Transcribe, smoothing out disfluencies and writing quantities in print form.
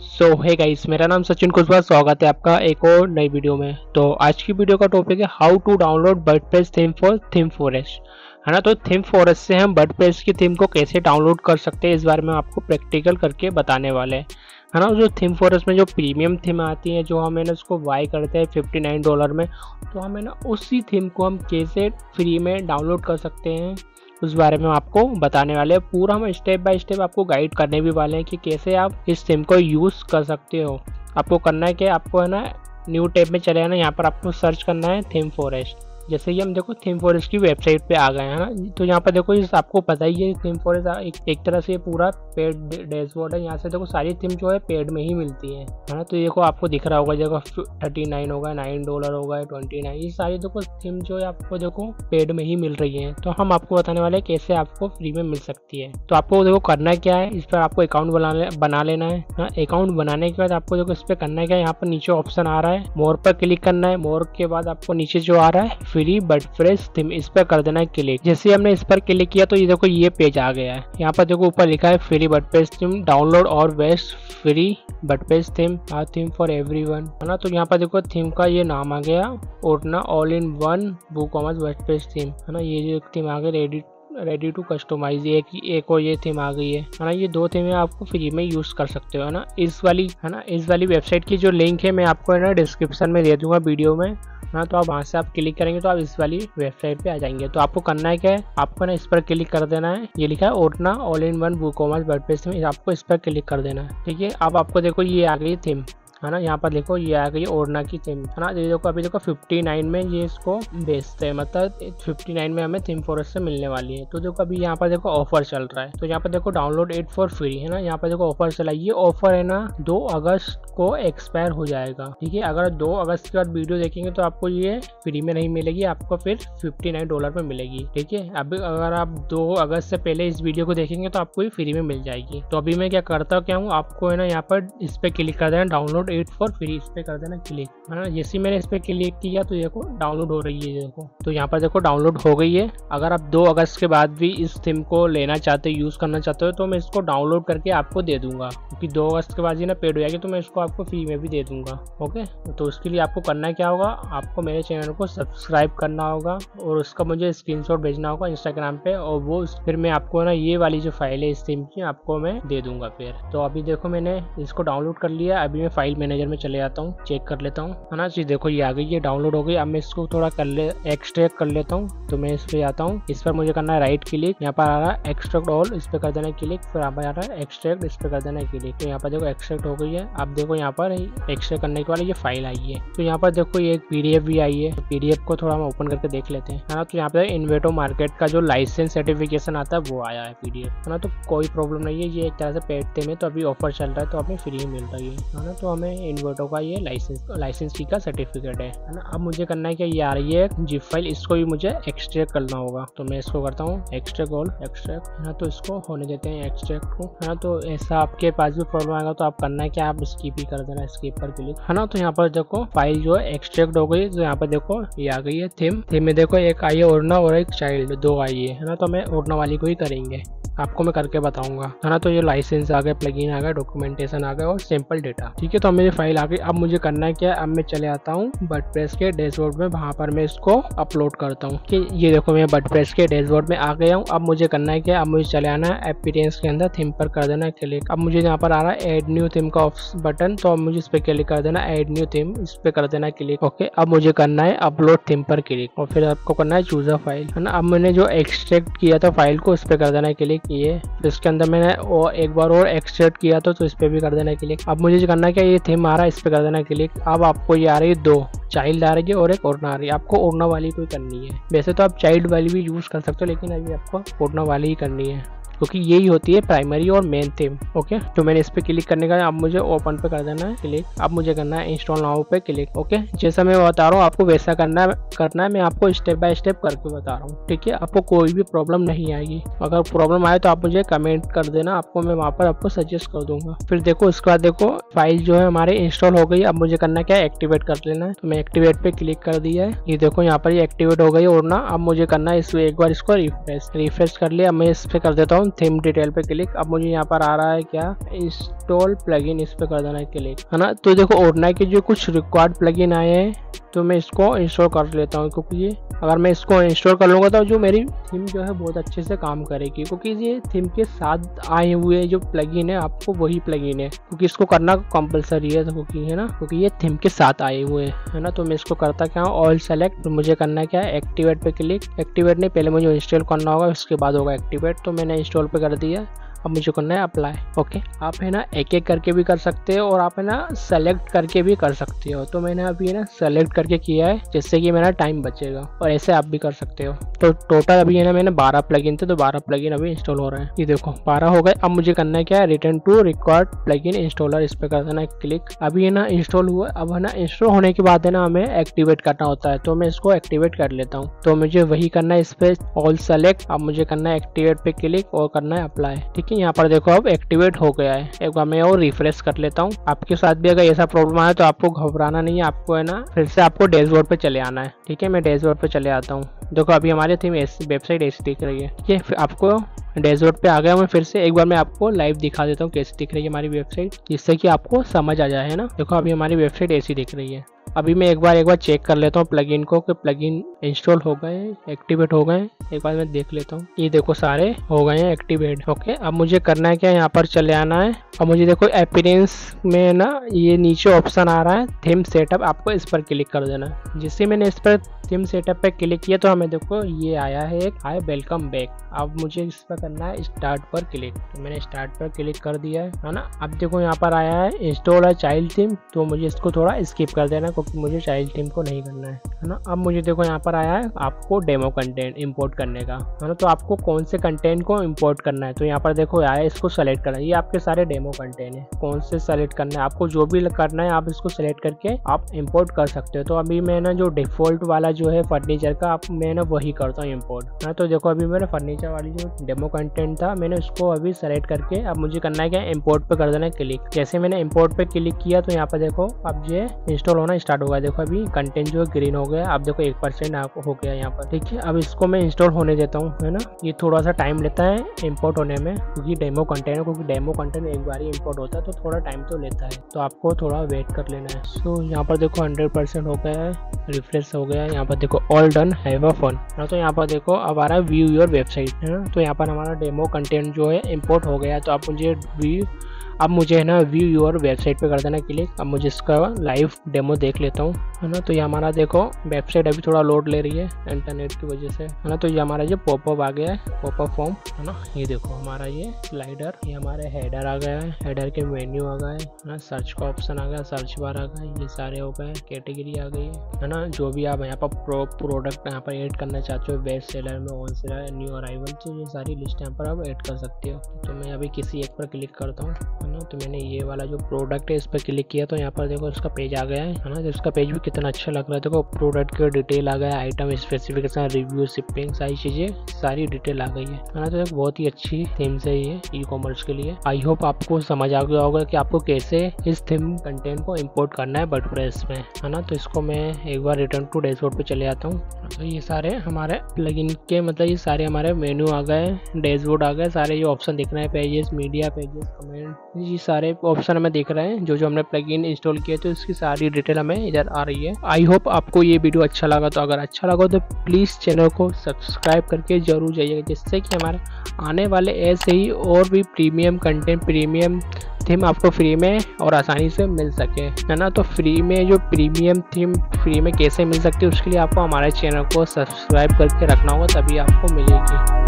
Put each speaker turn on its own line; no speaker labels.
सो hey guys, मेरा नाम सचिन कुशवाहा। स्वागत है आपका एक और नई वीडियो में। तो आज की वीडियो का टॉपिक है how to download WordPress theme for ThemeForest, है ना। तो थीम फॉरेस्ट से हम वर्डप्रेस की थीम को कैसे डाउनलोड कर सकते हैं, इस बारे में आपको प्रैक्टिकल करके बताने वाले हैं, है ना। जो थीम फॉरेस्ट में जो प्रीमियम थीम आती है, जो हम है ना उसको बाय करते हैं $59 में, तो हम है ना उसी थीम को हम कैसे फ्री में डाउनलोड कर सकते हैं, उस बारे में आपको बताने वाले हैं। पूरा हम स्टेप बाय स्टेप आपको गाइड करने भी वाले हैं कि कैसे आप इस थीम को यूज़ कर सकते हो। आपको करना है कि आपको है ना न्यू टैब में चले आना, यहाँ पर आपको सर्च करना है थीम फॉरेस्ट। जैसे ही हम देखो थीम फॉरेस्ट की वेबसाइट पे आ गए हैं ना, तो यहाँ पर देखो इस आपको पता ही है थीम फॉरेस्ट एक तरह से पूरा पेड डैशबोर्ड है। यहाँ से देखो सारी थीम जो है पेड में ही मिलती है ना। तो देखो आपको दिख रहा होगा, देखो 39 होगा, $9 होगा, 29, ये सारी देखो थीम जो है आपको देखो पेड में ही मिल रही है। तो हम आपको बताने वाले हैं कैसे आपको फ्री में मिल सकती है। तो आपको देखो करना क्या है, इस पर आपको अकाउंट बना लेना है ना। अकाउंट बनाने के बाद आपको देखो इस पर करना क्या है, यहाँ पर नीचे ऑप्शन आ रहा है मोर पर क्लिक करना है। मोर के बाद आपको नीचे जो आ रहा है फ्री वर्डप्रेस थीम, इस पर कर देना है क्लिक। जैसे हमने इस पर क्लिक किया तो ये देखो ये पेज आ गया है। यहाँ पर देखो ऊपर लिखा है फ्री वर्डप्रेस थीम डाउनलोड और best free WordPress theme theme for everyone, है ना। तो यहाँ पर देखो थीम का ये नाम आ गया, ओटना all in one WooCommerce WordPress theme, है ना। ये जो थीम आ गई रेडी टू कस्टमाइज, एक और ये थीम आ गई है ना। ये दो थीमें आपको फ्री में यूज कर सकते हो, है ना। इस वाली वेबसाइट की जो लिंक है मैं आपको है ना डिस्क्रिप्शन में दे दूंगा वीडियो में, ना। तो आप वहाँ से आप क्लिक करेंगे तो आप इस वाली वेबसाइट पे आ जाएंगे। तो आपको करना है क्या है, आपको ना इस पर क्लिक कर देना है। ये लिखा है ओटना all in one WooCommerce WordPress theme, आपको इस पर क्लिक कर देना है, ठीक है। अब आपको देखो ये आ गई थीम, है ना। यहाँ पर देखो ये आ गई ओरना की थीम, है ना। ये देखो अभी देखो 59 में ये इसको बेचते हैं, मतलब 59 में हमें थीम फॉरेस्ट से मिलने वाली है। तो देखो अभी यहाँ पर देखो ऑफर चल रहा है, तो यहाँ पर देखो डाउनलोड इट फॉर फ्री, है ना। यहाँ पर देखो ऑफर चला, ये ऑफर है ना 2 अगस्त को एक्सपायर हो जाएगा, ठीक है। अगर 2 अगस्त के बाद वीडियो देखेंगे तो आपको ये फ्री में नहीं मिलेगी, आपको फिर $59 में मिलेगी, ठीक है। अभी अगर आप 2 अगस्त से पहले इस वीडियो को देखेंगे तो आपको ये फ्री में मिल जाएगी। तो अभी मैं क्या करता हूँ, आपको है ना यहाँ पर इस पे क्लिक कर देना, डाउनलोड इट फॉर फ्री, इस पे कर देना क्लिक, है ना। जैसे मैंने इस पे क्लिक किया तो देखो डाउनलोड हो रही है, देखो तो यहाँ पर देखो डाउनलोड हो गई है। अगर आप 2 अगस्त के बाद भी इस थीम को लेना चाहते हो, यूज करना चाहते हो, तो मैं इसको डाउनलोड करके आपको दे दूंगा, क्योंकि 2 अगस्त के बाद ही ना पेड हो जाएगी, तो मैं इसको आपको फ्री में भी दे दूंगा, ओके। तो उसके लिए आपको करना क्या होगा, आपको मेरे चैनल को सब्सक्राइब करना होगा और उसका मुझे स्क्रीनशॉट भेजना होगा इंस्टाग्राम पे, और वो फिर मैं आपको ना ये वाली जो फाइल है इस थीम की आपको मैं दे दूंगा फिर। तो अभी देखो मैंने इसको डाउनलोड कर लिया। अभी मैं फाइल मैनेजर में चले जाता हूँ, चेक कर लेता हूँ, है ना जी। देखो ये आ गई, ये डाउनलोड हो गई। अब मैं इसको थोड़ा एक्सट्रैक्ट कर लेता हूँ। तो मैं इस पे आता हूँ, इस पर मुझे करना है राइट क्लिक, यहाँ पर आ रहा है एक्सट्रैक्ट ऑल, इस पे कर देना है क्लिक। फिर यहाँ पर आ रहा है एक्सट्रैक्ट, इस पे कर देना है क्लिक। तो यहाँ पर देखो एक्सट्रैक्ट हो गई है। अब देखो यहाँ पर एक्सट्रैक्ट करने के बाद ये फाइल आई है। तो यहाँ पर देखो ये एक PDF भी आई है। तो PDF को थोड़ा हम ओपन करके देख लेते हैं, है ना। तो यहाँ पे इन्वेटो मार्केट का जो लाइसेंस सर्टिफिकेशन आता है वो आया है PDF, है ना। तो कोई प्रॉब्लम नहीं है, ये एक तरह से पेड थीम है, तो अभी ऑफर चल रहा है तो हमें फ्री मिल रही है ना। तो हमें इन्वेटो का ये लाइसेंस की का सर्टिफिकेट है ना। अब मुझे करना है कि ये आ रही है जिप फाइल, इसको भी मुझे एक्सट्रैक्ट करना होगा। तो मैं इसको करता हूँ एक्सट्रैक्ट ऑल, एक्सट्रैक्ट, है ना। तो इसको होने देते हैं एक्सट्रैक्ट को, है ना। तो ऐसा आपके पास भी प्रॉब्लम आएगा तो आप करना है कि आप स्किप ही कर देना, स्किप पर क्लिक, है ना। तो यहाँ पर देखो फाइल जो है एक्सट्रैक्ट हो गई। तो यहाँ पर देखो ये आ गई है थीम में, देखो एक आई है ओरना और एक चाइल्ड, 2 आई है ना। तो मैं ओरना वाली को ही करेंगे, आपको मैं करके बताऊंगा, है ना। तो ये लाइसेंस आ गया, प्लगइन आ गया, डॉक्यूमेंटेशन आ गया और सिंपल डेटा, ठीक है। तो मेरी फाइल आ गई। अब मुझे करना है क्या, अब मैं चले आता हूँ वर्डप्रेस के डैशबोर्ड में, वहां पर मैं इसको अपलोड करता हूँ कि ये देखो मैं वर्डप्रेस के डैशबोर्ड में आ गया हूँ। अब मुझे करना है क्या, अब मुझे चले आना है अपीयरेंस के अंदर, थीम पर कर देना है क्लिक। अब मुझे यहाँ पर आ रहा है एड न्यू थीम का बटन, तो अब मुझे इस पर क्लिक कर देना, एड न्यू थीम, इस पे कर देना क्लिक, ओके। अब मुझे करना है अपलोड थीम पर क्लिक, और फिर आपको करना है चूज अ फाइल, है ना। अब मैंने जो एक्सट्रैक्ट किया था फाइल को, इस पे कर देना क्लिक, ये इसके अंदर मैंने एक बार और एक्सट्रैक्ट किया था, तो इस पे भी कर देना क्लिक। अब मुझे करना है क्या, ये थीम आ रहा है, इस पे कर देना क्लिक। अब आपको ये आ रही है 2 चाइल्ड आ रही है और एक ओरना आ रही है। आपको ओरना वाली कोई करनी है, वैसे तो आप चाइल्ड वाली भी यूज कर सकते हो, लेकिन अभी आपको ओरना वाली ही करनी है, क्योंकि यही होती है प्राइमरी और मेन थीम, ओके। तो मैंने इस पे क्लिक करने का, अब मुझे ओपन पे कर देना है क्लिक। अब मुझे करना है इंस्टॉल नाउ पे क्लिक, ओके। जैसा मैं बता रहा हूँ आपको वैसा करना है, मैं आपको स्टेप बाय स्टेप करके बता रहा हूँ, ठीक है। आपको कोई भी प्रॉब्लम नहीं आएगी, अगर प्रॉब्लम आए तो आप मुझे कमेंट कर देना, आपको मैं वहाँ पर आपको सजेस्ट कर दूंगा। फिर देखो उसके बाद देखो फाइल जो है हमारे इंस्टॉल हो गई। अब मुझे करना क्या है, एक्टिवेट कर लेना है। तो मैं एक्टिवेट पे क्लिक कर दिया है, ये देखो यहाँ पर ये एक्टिवेट हो गई और ना। अब मुझे करना है एक बार इसको रिफ्रेश कर लिया। मैं इस पे कर देता हूँ थीम डिटेल पे क्लिक। अब मुझे यहाँ पर आ रहा है क्या, इंस्टॉल प्लगइन, इस पे कर देना है क्लिक, है ना। तो देखो ओरना के जो कुछ रिक्वायर्ड प्लगइन आए हैं तो मैं इसको इंस्टॉल कर लेता हूँ, क्योंकि ये अगर मैं इसको इंस्टॉल कर लूँगा तो जो मेरी थीम जो है बहुत अच्छे से काम करेगी, क्योंकि ये थीम के साथ आए हुए जो प्लगइन है आपको वही प्लगइन है, क्योंकि इसको करना कंपलसरी है, क्योंकि है ना, क्योंकि ये थीम के साथ आए हुए है ना। तो मैं इसको करता क्या हूँ, ऑल सेलेक्ट, तो मुझे करना है क्या, एक्टिवेट पे क्लिक। एक्टिवेट नहीं, पहले मुझे इंस्टॉल करना होगा, उसके बाद होगा एक्टिवेट। तो मैंने इंस्टॉल पे कर दिया, अब मुझे करना है अप्लाई। ओके, आप है ना एक एक करके भी कर सकते हो और आप है ना सेलेक्ट करके भी कर सकते हो। तो मैंने अभी है ना सेलेक्ट करके किया है, जिससे कि मेरा टाइम बचेगा, और ऐसे आप भी कर सकते हो। तो टोटल अभी है ना मैंने 12 प्लगइन थे, तो 12 प्लगइन अभी इंस्टॉल हो रहे हैं। ये देखो 12 हो गए। अब मुझे करना है क्या है, return to required plugin installer, इस पर कर देना है क्लिक। अभी है ना इंस्टॉल हुआ। अब है ना इंस्टॉल होने के बाद है ना हमें एक्टिवेट करना होता है, तो मैं इसको एक्टिवेट कर लेता हूँ। तो मुझे वही करना है, इस पे ऑल सेलेक्ट, अब मुझे करना है एक्टिवेट पे क्लिक और करना है अप्लाई। ठीक है, यहाँ पर देखो अब एक्टिवेट हो गया है। एक बार मैं और रिफ्रेश कर लेता हूँ। आपके साथ भी अगर ऐसा प्रॉब्लम आया तो आपको घबराना नहीं है, आपको है ना फिर से आपको डैशबोर्ड पे चले आना है। ठीक है, मैं डैशबोर्ड पे चले आता हूँ। देखो अभी हमारी थीम वेबसाइट ऐसी दिख रही है। ठीक है, फिर आपको डैशबोर्ड पे आ गया मैं फिर से। एक बार मैं आपको लाइव दिखा देता हूँ कैसी दिख रही है हमारी वेबसाइट, जिससे कि आपको समझ आ जाए, है ना। देखो अभी हमारी वेबसाइट ऐसी दिख रही है। अभी मैं एक बार चेक कर लेता हूँ प्लगइन को कि प्लगइन इंस्टॉल हो गए, एक्टिवेट हो गए। एक बार मैं देख लेता हूँ। ये देखो सारे हो गए हैं एक्टिवेट। ओके, अब मुझे करना है क्या, यहाँ पर चले आना है। अब मुझे देखो अपीयरेंस में ना ये नीचे ऑप्शन आ रहा है थीम सेटअप, आपको इस पर क्लिक कर देना है। जिससे मैंने इस पर थीम सेटअप पे क्लिक किया तो हमें देखो ये आया है एक हाय वेलकम बैक। अब मुझे इस पर करना है स्टार्ट पर क्लिक, तो मैंने स्टार्ट पर क्लिक कर दिया है ना। अब देखो यहाँ पर आया है इंस्टॉल है चाइल्ड थीम, तो मुझे इसको थोड़ा स्किप कर देना क्योंकि मुझे चाइल्ड थीम को नहीं करना है ना। अब मुझे देखो यहाँ पर आया है आपको डेमो कंटेंट इंपोर्ट करने का, है ना। तो आपको कौन से कंटेंट को इंपोर्ट करना है, तो यहाँ पर देखो आया है इसको सेलेक्ट करना है। ये आपके सारे डेमो कंटेंट है, कौन से सेलेक्ट करना है आपको, जो भी करना है आप इसको सेलेक्ट करके आप इंपोर्ट कर सकते हो। तो अभी मैं ना जो डिफॉल्ट वाला जो है फर्नीचर का, आप मैं ना वही करता हूँ इंपोर्ट, है। तो देखो अभी मेरा फर्नीचर वाली जो डेमो कंटेंट था मैंने उसको अभी सेलेक्ट करके अब मुझे करना है क्या, इंपोर्ट पे कर देना है क्लिक। जैसे मैंने इंपोर्ट पे क्लिक किया तो यहाँ पर देखो अब ये इंस्टॉल होना स्टार्ट हो गया। देखो अभी कंटेंट जो है ग्रीन हो गया, अब देखो 1% आपको हो गया यहाँ पर। ठीक है, अब इसको मैं इंस्टॉल होने देता हूँ, है ना। ये थोड़ा सा टाइम लेता है इंपोर्ट होने में, क्योंकि डेमो कंटेंट है, क्योंकि डेमो कंटेंट एक बार ही इंपोर्ट होता है तो थोड़ा टाइम तो लेता है, तो आपको थोड़ा वेट कर लेना है। तो यहाँ पर देखो 100% हो गया है, रिफ्रेश हो गया है। यहाँ पर देखो all done have a fun, तो यहाँ पर देखो अब आ रहा है व्यू योर वेबसाइट, है ना। तो यहाँ पर हमारा डेमो कंटेंट जो है इंपोर्ट हो गया है। तो आप मुझे अब मुझे है ना व्यू योर वेबसाइट पे कर देना क्लिक। अब मुझे इसका लाइव डेमो देख लेता हूँ, है ना। तो ये हमारा देखो वेबसाइट अभी थोड़ा लोड ले रही है इंटरनेट की वजह से, है ना। तो ये हमारा जो पॉपअप आ गया है, पॉपअप फॉर्म, है ना। ये देखो हमारा ये स्लाइडर, ये हमारे हेडर आ गया है, हेडर के मेन्यू आ गए, है ना। सर्च का ऑप्शन आ गया, सर्च बार आ गया, ये सारे हो गए, कैटेगरी आ गई है ना। जो भी आप यहाँ पर प्रोडक्ट यहाँ पर ऐड करना चाहते हो, बेस्ट सेलर में, ऑन सेलर, न्यू अराइवल, तो ये सारी लिस्ट यहाँ पर आप ऐड कर सकते हो। तो मैं अभी किसी एक पर क्लिक करता हूँ, है ना। तो मैंने ये वाला जो प्रोडक्ट है इस पर क्लिक किया तो यहाँ पर देखो इसका पेज आ गया है ना। तो इसका पेज भी कितना अच्छा लग रहा है। देखो प्रोडक्ट के डिटेल आ गया, आइटम स्पेसिफिकेशन, रिव्यू, शिपिंग, सारी चीजें सारी डिटेल आ गई है ना। तो एक बहुत ही अच्छी थीम है ये ई कॉमर्स के लिए। आई होप आपको समझ आ गया होगा कि आपको कैसे इस थीम कंटेंट को इम्पोर्ट करना है वर्डप्रेस में, है ना। तो इसको मैं एक बार रिटर्न टू डैशबोर्ड पे चले आता हूँ। तो ये सारे हमारे प्लगइन के मतलब ये सारे हमारे मेन्यू आ गए, डैशबोर्ड आ गए, सारे ये ऑप्शन दिख रहे हैं, पेजेस, मीडिया, पेजेस, कमेंट, ये सारे ऑप्शन हमें दिख रहे हैं। जो हमने प्लगइन इंस्टॉल किए तो इसकी सारी डिटेल हमें इधर आ रही है। आई होप आपको ये वीडियो अच्छा लगा। तो अगर अच्छा लगा तो प्लीज़ चैनल को सब्सक्राइब करके जरूर जाइएगा, जिससे कि हमारे आने वाले ऐसे ही और भी प्रीमियम कंटेंट, प्रीमियम थीम आपको फ्री में और आसानी से मिल सके, है ना। तो फ्री में जो प्रीमियम थीम फ्री में कैसे मिल सकती है उसके लिए आपको हमारे चैनल को सब्सक्राइब करके रखना होगा, तभी आपको मिलेगी।